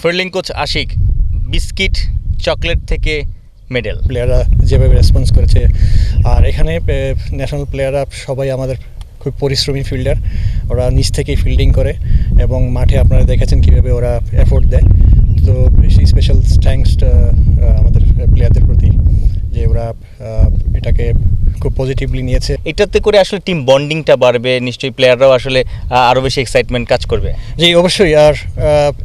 Fielding coach Ashiq, biscuit chocolate থেকে medal. প্লেয়াররা যেভাবে রেসপন্স করেছে, আর এখানে ন্যাশনাল প্লেয়াররা সবাই আমাদের খুব পরিশ্রমী ফিল্ডার, ওরা নিজ থেকেই ফিল্ডিং করে এবং মাঠে আপনারা দেখেছেন কীভাবে ওরা এফোর্ট দেয়। তো স্পেশাল থ্যাঙ্কস আমাদের প্লেয়ারদের প্রতি যে ওরা এটাকে খুব পজিটিভলি নিয়েছে। এটাতে করে আসলে টিম বন্ডিংটা বাড়বে, নিশ্চয়ই প্লেয়াররাও আসলে আরও বেশি এক্সাইটমেন্ট কাজ করবে। জি অবশ্যই। আর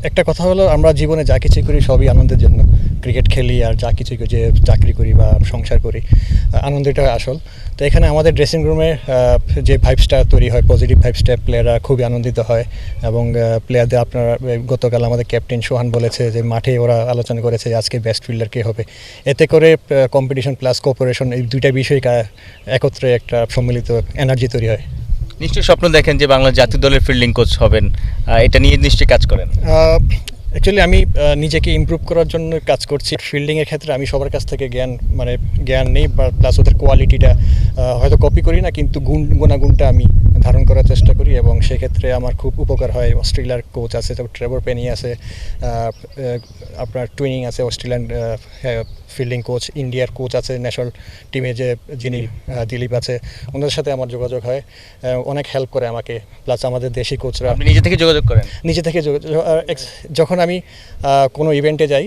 একটা কথা হলো, আমরা জীবনে যা কিছু করি সবই আনন্দের জন্য। ক্রিকেট খেলি আর যা কিছু যে চাকরি করি বা সংসার করি, আনন্দটা আসল। তো এখানে আমাদের ড্রেসিং রুমে যে ভাইবসটা তৈরি হয়, পজিটিভ ভাইবসটা, প্লেয়াররা খুবই আনন্দিত হয়। এবং প্লেয়ারদের আপনারা গতকাল আমাদের ক্যাপ্টেন সোহান বলেছে যে মাঠে ওরা আলোচনা করেছে আজকে বেস্ট ফিল্ডার কে হবে। এতে করে কম্পিটিশন প্লাস কোঅপারেশন, এই দুইটা বিষয় একত্রে একটা সম্মিলিত এনার্জি তৈরি হয়। নিশ্চয়ই স্বপ্ন দেখেন যে বাংলা জাতীয় দলের ফিল্ডিং কোচ হবেন, এটা নিয়ে নিশ্চয়ই কাজ করেন। অ্যাকচুয়ালি আমি নিজেকে ইমপ্রুভ করার জন্য কাজ করছি। ফিল্ডিংয়ের ক্ষেত্রে আমি সবার কাছ থেকে জ্ঞান নেই, বা প্লাস ওদের কোয়ালিটিটা হয়তো কপি করি না, কিন্তু গুণাগুণটা আমি ধারণ করার চেষ্টা করি এবং সেক্ষেত্রে আমার খুব উপকার হয়। অস্ট্রেলিয়ার কোচ আছে, ট্রেভর পেনি আছে, আপনার টুইনিং আছে অস্ট্রেলিয়ান ফিল্ডিং কোচ, ইন্ডিয়ার কোচ আছে ন্যাশনাল টিমে যিনি দিলীপ আছে, ওনাদের সাথে আমার যোগাযোগ হয়, অনেক হেল্প করে আমাকে। প্লাস আমাদের দেশি কোচরা। আপনি নিজে থেকে যোগাযোগ করেন? নিজে থেকে যখন আমি কোনো ইভেন্টে যাই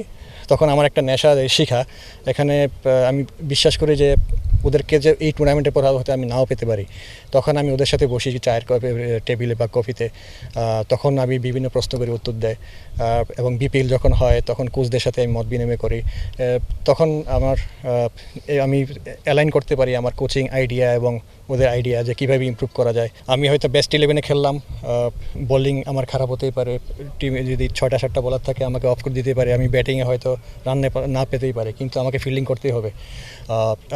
তখন আমার একটা নেশা শিখা। এখানে আমি বিশ্বাস করি যে ওদেরকে যে এই টুর্নামেন্টে পড়া হতে আমি নাও পেতে পারি, তখন আমি ওদের সাথে বসি চায়ের টেবিলে বা কফিতে, তখন আমি বিভিন্ন প্রশ্ন করি, উত্তর দেয়। এবং বিপিএল যখন হয় তখন কোচদের সাথে আমি মত বিনিময় করি, তখন আমি অ্যালাইন করতে পারি আমার কোচিং আইডিয়া এবং ওদের আইডিয়া যে কীভাবে ইমপ্রুভ করা যায়। আমি হয়তো বেস্ট 11-এ খেললাম, বোলিং আমার খারাপ হতেই পারে, টিমে যদি 6টা-7টা বলার থাকে আমাকে অফ করে দিতে পারে, আমি ব্যাটিংয়ে হয়তো রান না পেতেই পারে, কিন্তু আমাকে ফিল্ডিং করতেই হবে।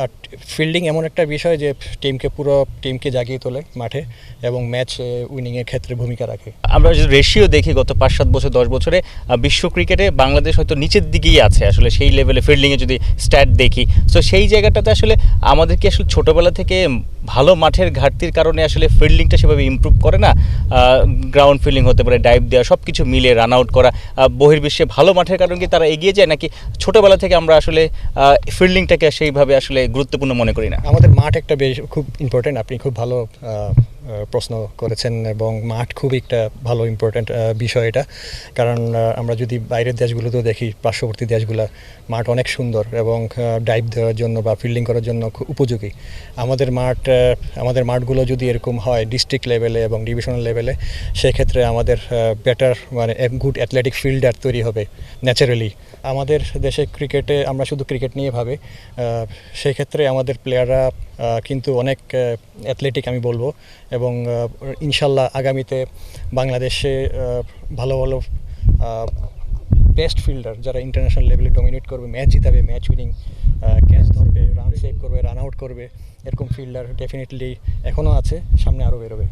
আর ফিল্ডিং এমন একটা বিষয় যে পুরো টিমকে জাগিয়ে তোলে মাঠে এবং ম্যাচ উইনিংয়ের ক্ষেত্রে ভূমিকা রাখে। আমরা যদি রেশিও দেখি গত 5-7 বছর 10 বছরে বিশ্ব ক্রিকেটে বাংলাদেশ হয়তো নিচের দিকেই আছে আসলে সেই লেভেলে ফিল্ডিংয়ে যদি স্ট্যাট দেখি। সো সেই জায়গাটাতে আসলে আমাদেরকে আসলে ছোটোবেলা থেকে ভালো মাঠের ঘাটতির কারণে আসলে ফিল্ডিংটা সেভাবে ইমপ্রুভ করে না। গ্রাউন্ড ফিল্ডিং হতে পারে, ডাইভ দেওয়া, সব কিছু মিলে রান আউট করা, বহির্বিশ্বে ভালো মাঠের কারণে কি তারা এগিয়ে যায়, নাকি ছোটোবেলা থেকে আমরা আসলে ফিল্ডিংটাকে সেইভাবে আসলে গুরুত্বপূর্ণ মনে করি না? আমাদের মাঠ একটা খুব ইম্পর্টেন্ট। আপনি খুব ভালো প্রশ্ন করেছেন এবং মাঠ খুবই একটা ভালো ইম্পর্টেন্ট বিষয় এটা। কারণ আমরা যদি বাইরের দেশগুলোতেও দেখি, পার্শ্ববর্তী দেশগুলো মাঠ অনেক সুন্দর এবং ডাইভ দেওয়ার জন্য বা ফিল্ডিং করার জন্য খুব উপযোগী। আমাদের মাঠগুলো যদি এরকম হয় ডিস্ট্রিক্ট লেভেলে এবং ডিভিশনাল লেভেলে, সেক্ষেত্রে আমাদের বেটার গুড অ্যাথলেটিক ফিল্ডার তৈরি হবে ন্যাচারালি। আমাদের দেশে ক্রিকেটে আমরা শুধু ক্রিকেট নিয়ে ভাবে, সেই ক্ষেত্রে আমাদের প্লেয়াররা কিন্তু অনেক অ্যাথলেটিক আমি বলবো, এবং ইনশাল্লাহ আগামীতে বাংলাদেশে ভালো ভালো বেস্ট ফিল্ডার যারা ইন্টারন্যাশনাল লেভেলে ডমিনেট করবে, ম্যাচ জিতাবে, ম্যাচ উইনিং ক্যাচ ধরবে, রান সেভ করবে, রান আউট করবে, এরকম ফিল্ডার ডেফিনেটলি এখনও আছে, সামনে আরও বেরোবে।